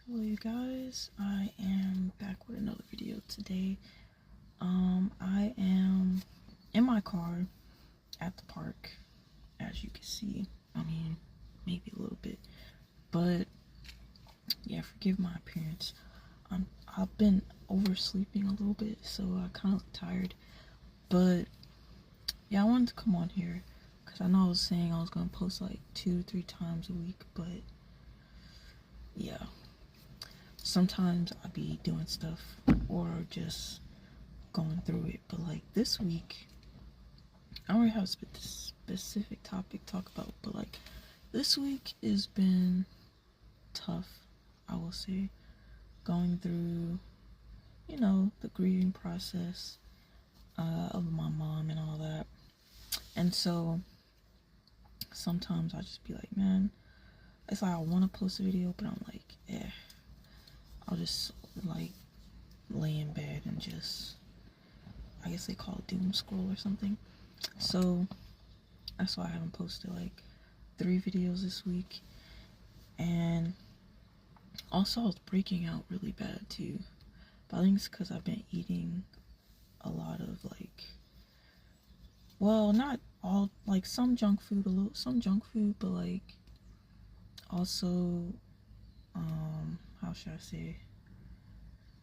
Hello you guys, I am back with another video today. I am in my car at the park, as you can see. I mean, maybe a little bit, but yeah, forgive my appearance. I've been oversleeping a little bit, so I kind of look tired, but yeah, I wanted to come on here because I know I was saying I was going to post like 2 to 3 times a week, but yeah, sometimes I be doing stuff or just going through it. But like this week, I don't really have a specific topic to talk about, but like this week has been tough, I will say, going through, the grieving process of my mom and all that. And so sometimes I just be like, man, it's like I want to post a video, but I'm like, I'll just like lay in bed and just, I guess they call it doom scroll or something. So that's why I haven't posted like 3 videos this week. And also I was breaking out really bad too, but I think it's because I've been eating a lot of like, well, not all, like some junk food, some junk food, but like also how should I say,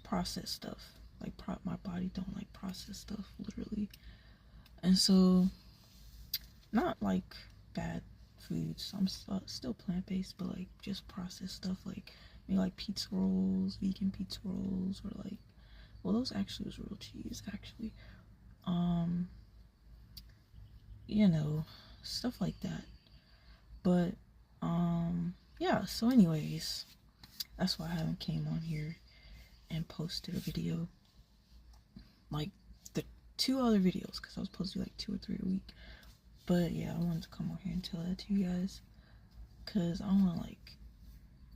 processed stuff. Like my body don't like processed stuff, literally. And so not like bad foods, I'm still plant-based, but like just processed stuff, like maybe like pizza rolls, vegan pizza rolls, or like, well, those actually was real cheese actually, um you know, stuff like that. But yeah, so anyways, that's why I haven't came on here and posted a video like the 2 other videos, because I was supposed to do like 2 or 3 a week. But yeah, I wanted to come on here and tell that to you guys, because I don't want to like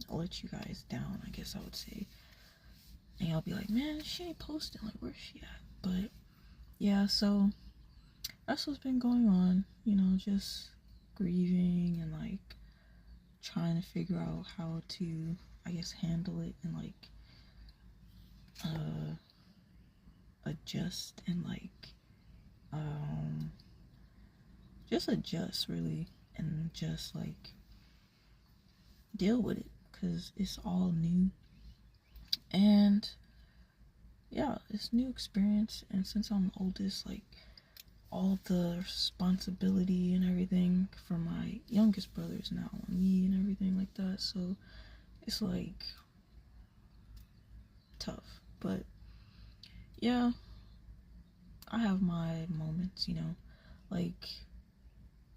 let you guys down, I guess I would say. And I'll be like, man, she ain't posting, like where's she at? But yeah, so that's what's been going on, just grieving and like trying to figure out how to, I guess, handle it and like adjust and like just adjust really, and just like deal with it, because it's all new. And yeah, it's new experience, and since I'm the oldest, like all the responsibility and everything for my youngest brothers now on me and everything like that, so it's like tough. But yeah, I have my moments, like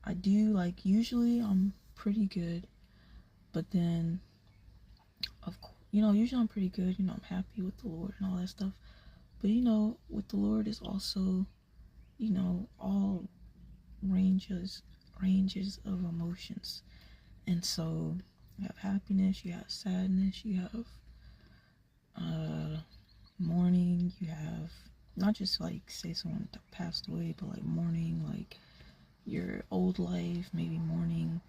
I do, like usually I'm pretty good, but then of course, usually I'm pretty good, I'm happy with the Lord and all that stuff. But with the Lord is also, all ranges of emotions. And so you have happiness, you have sadness, you have mourning, you have not just like say someone passed away, but like mourning like your old life, maybe mourning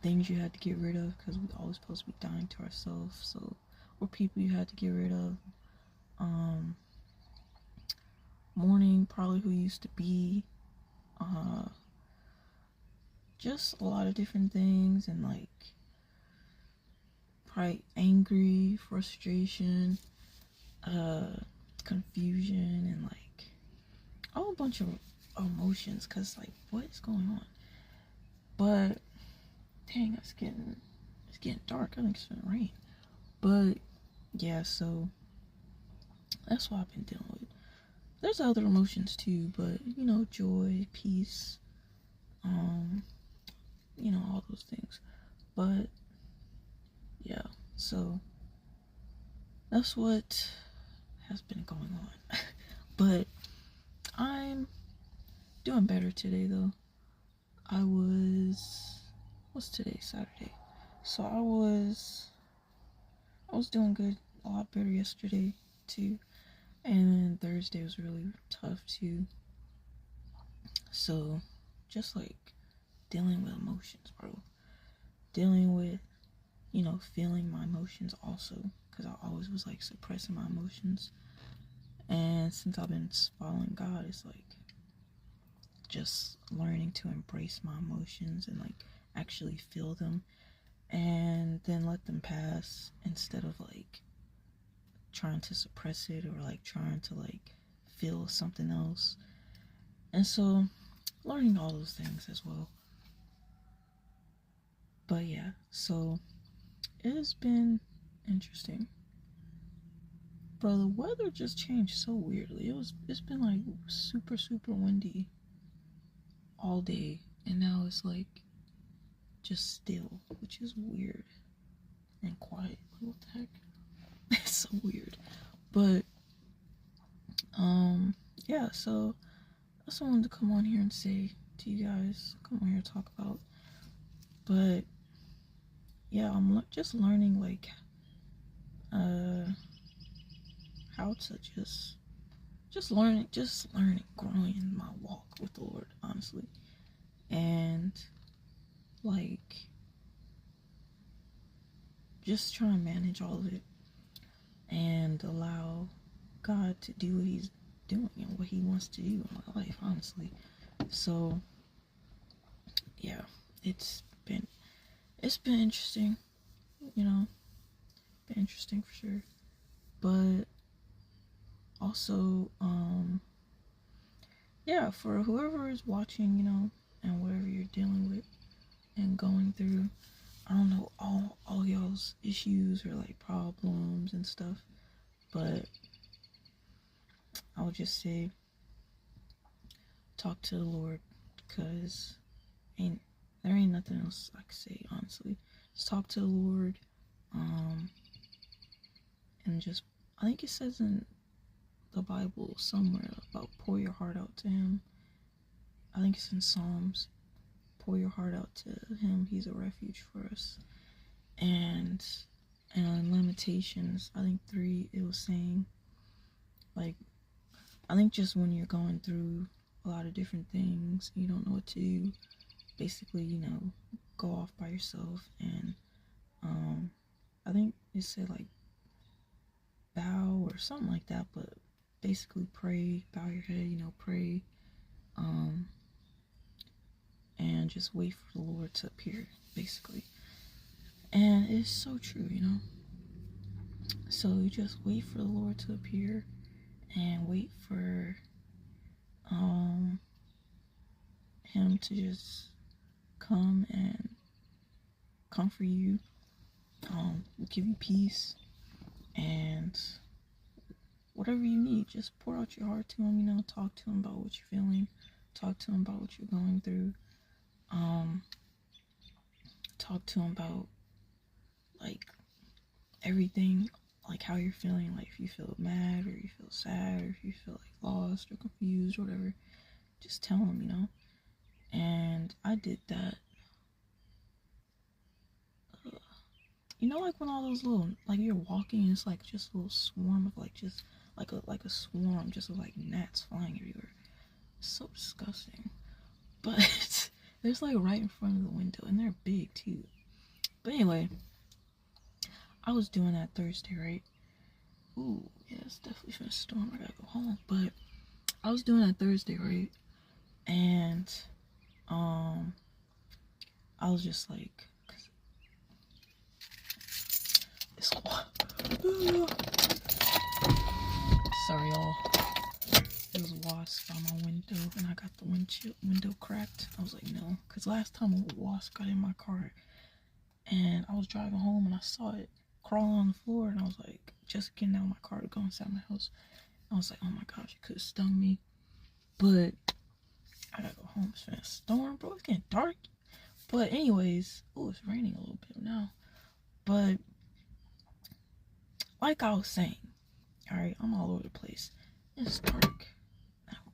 things you had to get rid of, because we always supposed to be dying to ourselves, so, or people you had to get rid of, mourning probably who used to be, just a lot of different things, and like probably angry, frustration, confusion, and like a whole bunch of emotions, because like what is going on. But dang, it's getting dark. I think it's gonna rain. But yeah, so that's what I've been dealing with. There's other emotions too, but joy, peace, all those things. But yeah, so that's what has been going on. But I'm doing better today though. What's today? Saturday. So I was doing good, a lot better yesterday too. And Thursday was really tough too. So just like dealing with emotions, bro. Dealing with you know, feeling my emotions also, because I always was like suppressing my emotions. And since I've been following God, it's like just learning to embrace my emotions and like actually feel them and then let them pass instead of like trying to suppress it or like trying to like feel something else. And so learning all those things as well. But yeah, so it has been interesting. Bro, the weather just changed so weirdly. It's been like super windy all day, and now it's like just still, which is weird and quiet. What the heck? It's so weird. But yeah, so that's what I wanted to come on here and say to you guys. Come on here and talk about. But yeah, I'm just learning like how to just learning, growing in my walk with the Lord, honestly. And like just trying to manage all of it and allow God to do what he's doing and what he wants to do in my life, honestly. So yeah, it's been interesting, you know, been interesting for sure. But also, yeah, for whoever is watching, you know, and whatever you're dealing with and going through, I don't know all y'all's issues or like problems and stuff, but I would just say talk to the Lord, because there ain't nothing else I can say, honestly. Just talk to the Lord, and just, I think it says in the Bible somewhere about pour your heart out to him. I think it's in Psalms. Pour your heart out to him. He's a refuge for us. And in Lamentations, I think 3, it was saying, like, I think just when you're going through a lot of different things, you don't know what to do, basically, you know, go off by yourself. And I think it said like bow or something like that, but basically pray, bow your head, you know, pray, and just wait for the Lord to appear, basically. And it's so true, you know. So you just wait for the Lord to appear and wait for him to just come and comfort you, give you peace, and whatever you need, just pour out your heart to him, you know, talk to him about what you're feeling, talk to him about what you're going through, talk to him about like everything, like how you're feeling, like if you feel mad or you feel sad or if you feel like lost or confused or whatever, just tell him, you know. And I did that. You know, like when all those little, like you're walking and it's like just a little swarm of like just like a swarm just of like gnats flying everywhere. It's so disgusting. But there's like right in front of the window and they're big too. But anyway, I was doing that Thursday, right? Ooh, yeah, it's definitely finna storm. I gotta go home. But I was doing that Thursday, right? And I was just like, it's sorry y'all. There was a wasp by my window and I got the window cracked. I was like, no, because last time a wasp got in my car and I was driving home and I saw it crawling on the floor and I was like, just getting out of my car to go inside my house. I was like, oh my gosh, it could have stung me. But I gotta go home. It's been a storm, bro. It's getting dark. But anyways, oh, it's raining a little bit now. But like I was saying, all right, I'm all over the place. It's dark.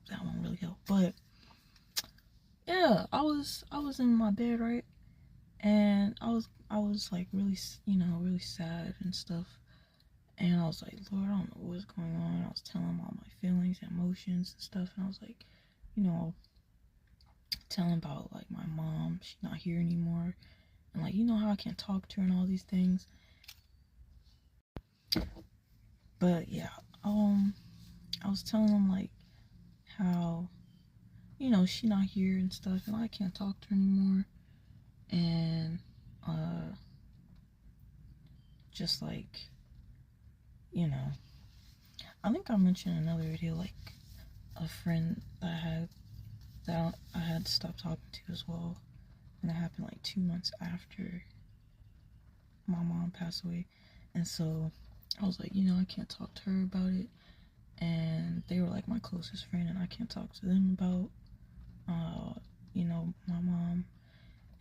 That won't really help. But yeah, I was in my bed, right, and I was like really, you know, really sad and stuff. And I was like, Lord, I don't know what's going on. I was telling him all my feelings and emotions and stuff. And I was like, you know, telling about like my mom, she's not here anymore. and like, you know how I can't talk to her and all these things. But yeah, I was telling them like how, you know, she not here and stuff, and I can't talk to her anymore, and just like, you know, I think I mentioned in another video like a friend that I had stopped talking to as well, and that happened like 2 months after my mom passed away. And so I was like, you know, I can't talk to her about it, and they were like my closest friend, and I can't talk to them about you know, my mom.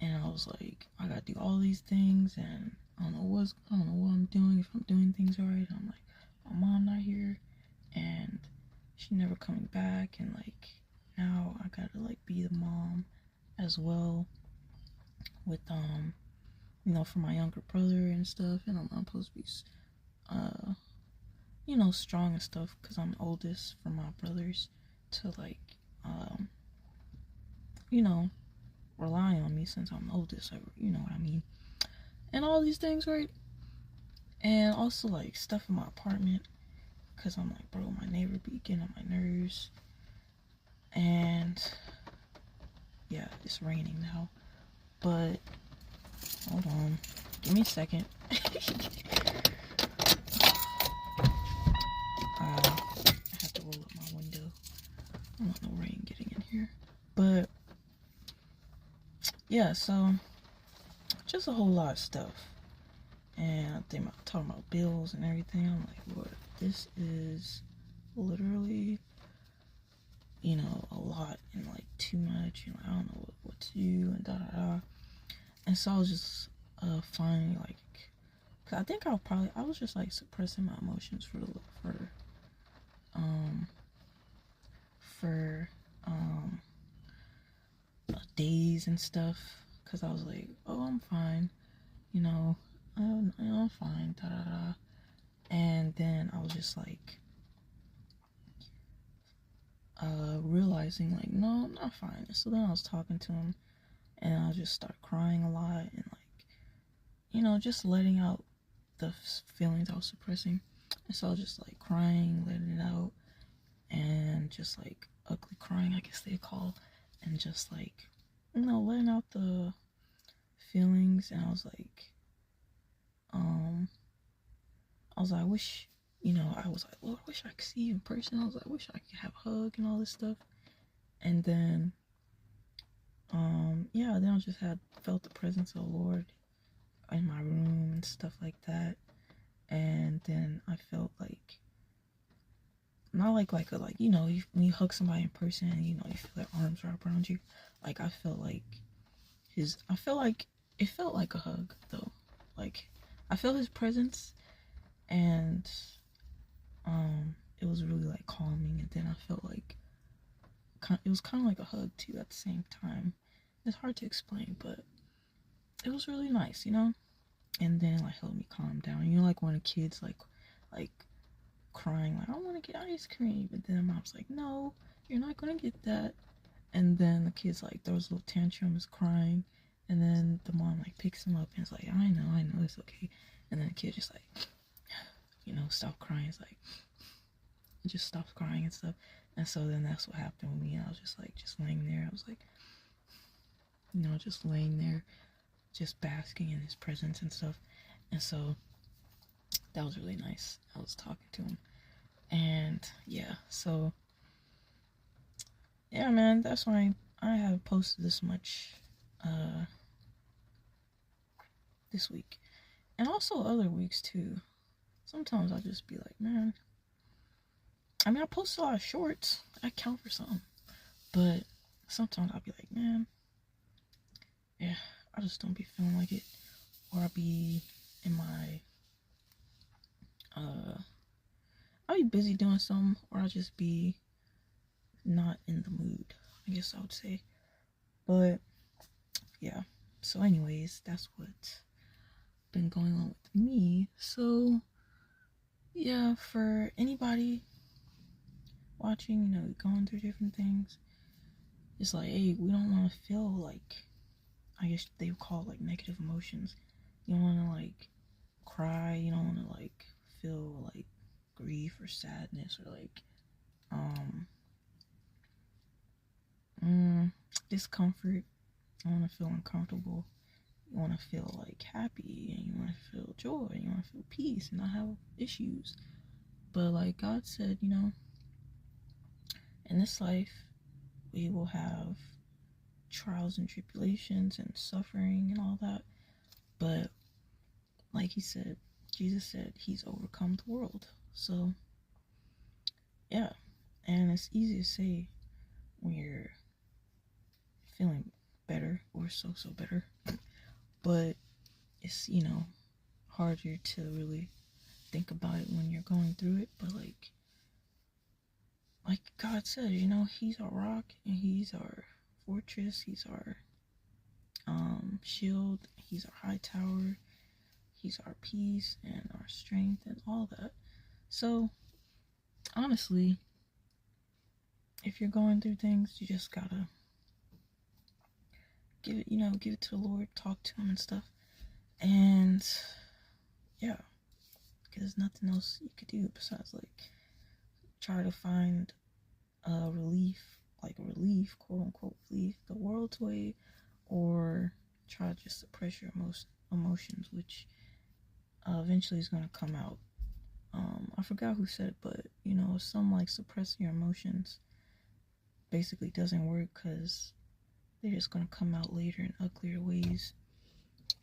And I was like, I gotta do all these things, and I don't know what I'm doing, if I'm doing things right. I'm like, my mom not here, and she never coming back, and like now I gotta like be the mom as well with you know, for my younger brother and stuff, and I'm supposed to be you know, strong and stuff because I'm the oldest for my brothers to like you know, rely on me since I'm the oldest, so you know what I mean, and all these things, right? And also like stuff in my apartment, because I'm like, bro, my neighbor be getting on my nerves. And yeah, it's raining now, but hold on, give me a second. I have to roll up my window. I don't want no rain getting in here. But yeah, so just a whole lot of stuff. And I think about talking about bills and everything. I'm like, Lord, this is literally, you know, a lot and like too much. And like, I don't know what to do and da da da. And so I was just finally like, cause I think I was just like suppressing my emotions for days and stuff, because I was like, oh, I'm fine, you know, I'm fine, da da da. And then I was just like realizing like, no, I'm not fine. So then I was talking to him, and I just started crying a lot, and like, you know, just letting out the feelings I was suppressing. And so I was just like crying, letting it out, and just like ugly crying, I guess they call, and just like, you know, letting out the feelings. And I was like, I wish, you know, I was like, Lord, I wish I could see you in person. I was like, I wish I could have a hug and all this stuff. And then yeah, then I just felt the presence of the Lord in my room and stuff like that. And then I felt like, not like you know, when you hug somebody in person and you know you feel their arms wrap around you, like I felt like it felt like a hug though. Like I felt his presence, and it was really like calming. And then I felt like it was kind of like a hug too at the same time. It's hard to explain, but it was really nice, you know. And then like helped me calm down, you know, like when a kid's like crying like, I want to get ice cream, but then mom's like, no, you're not gonna get that. And then the kid's like throws little tantrums crying, and then the mom like picks him up and is like, I know, it's okay. And then the kid just like, you know, stop crying. It's like, it just stops crying and stuff. And so then that's what happened with me. I was just like, just laying there. I was like, you know, just laying there, just basking in his presence and stuff. And so that was really nice. I was talking to him. And yeah, so yeah, man, that's why I have posted this much this week. And also other weeks too. Sometimes I'll just be like, man, I mean, I post a lot of shorts. I count for something. But sometimes I'll be like, man, yeah, I just don't be feeling like it. Or I'll be in my, I'll be busy doing something, or I'll just be not in the mood, I guess I would say. But yeah, so anyways, that's what's been going on with me. So yeah, for anybody watching, you know, going through different things, it's like, hey, we don't want to feel like I guess they would call it like negative emotions. You don't want to like cry. You don't want to like feel like grief or sadness or like discomfort. You want to feel uncomfortable. You want to feel like happy, and you want to feel joy, and you want to feel peace and not have issues. But like God said, you know, in this life we will have trials and tribulations and suffering and all that. But like he said, Jesus said he's overcome the world. So yeah, and it's easy to say when you're feeling better or so better, but it's, you know, harder to really think about it when you're going through it. But like God says, you know, he's our rock and he's our fortress, he's our shield, he's our high tower, he's our peace and our strength and all that. So honestly, if you're going through things, you just gotta give it to the Lord, talk to him and stuff. And yeah, because nothing else you could do besides like try to find a relief, quote unquote relief, the world's way, or try to just suppress your emotions, which eventually is going to come out. I forgot who said it, but you know, some like suppressing your emotions basically doesn't work because they're just going to come out later in uglier ways.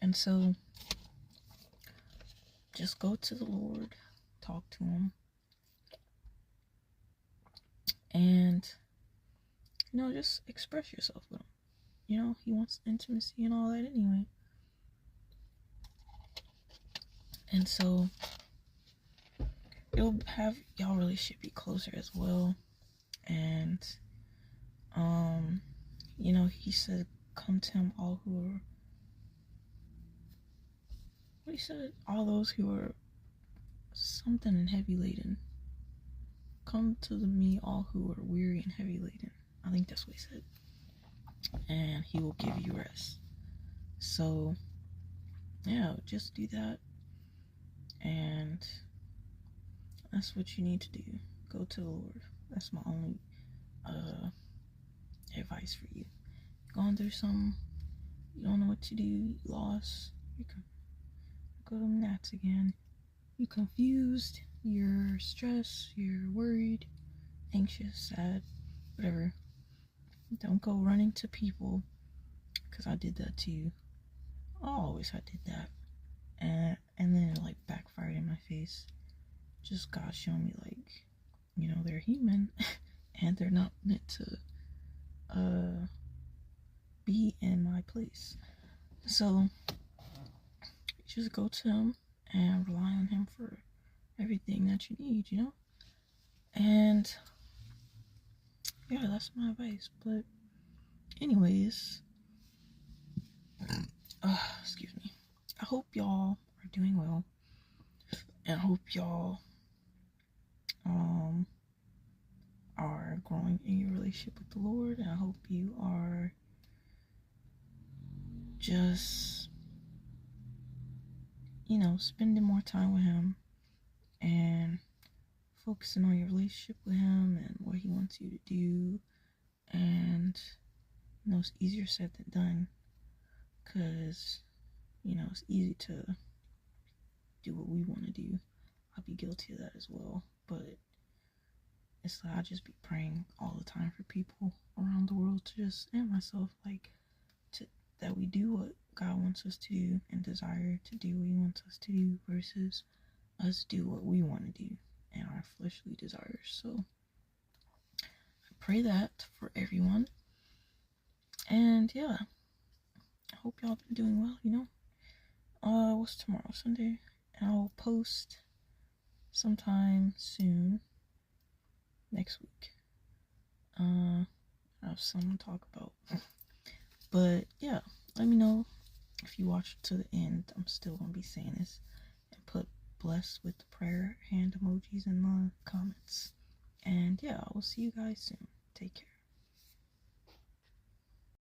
And so just go to the Lord, talk to him, and you know, just express yourself with him. You know, he wants intimacy and all that anyway. And so it'll have y'all relationship be closer as well. And you know, he said, come to him all who are, what he said, all those who are something and heavy laden. Come to me, all who are weary and heavy laden. I think that's what he said. And he will give you rest. So yeah, just do that. And that's what you need to do. Go to the Lord. That's my only advice for you. You're going through something, you don't know what to do, you lost, you can go to Nats again. You're confused, you're stressed, you're worried, anxious, sad, whatever. Don't go running to people, because I did that too. I did that. And then it like backfired in my face. Just God showing me like, you know, they're human and they're not meant to be in my place. So just go to him and rely on him for everything that you need, you know? And yeah, that's my advice. But anyways, excuse me. I hope y'all are doing well. And I hope y'all are growing in your relationship with the Lord. And I hope you are just, you know, spending more time with him and focusing on your relationship with him and what he wants you to do. And you know, it's easier said than done, because you know, it's easy to do what we want to do. I'll be guilty of that as well, but it's like I just be praying all the time for people around the world to just, and myself, like, that we do what God wants us to do and desire to do what he wants us to do, versus us do what we want to do and our fleshly desires. So I pray that for everyone. And yeah, I hope y'all been doing well, you know. What's tomorrow? Sunday. And I'll post sometime soon next week. I have something to talk about. But yeah, let me know if you watch to the end. I'm still gonna be saying this, and put blessed with the prayer hand emojis in the comments. And yeah, I will see you guys soon. Take care.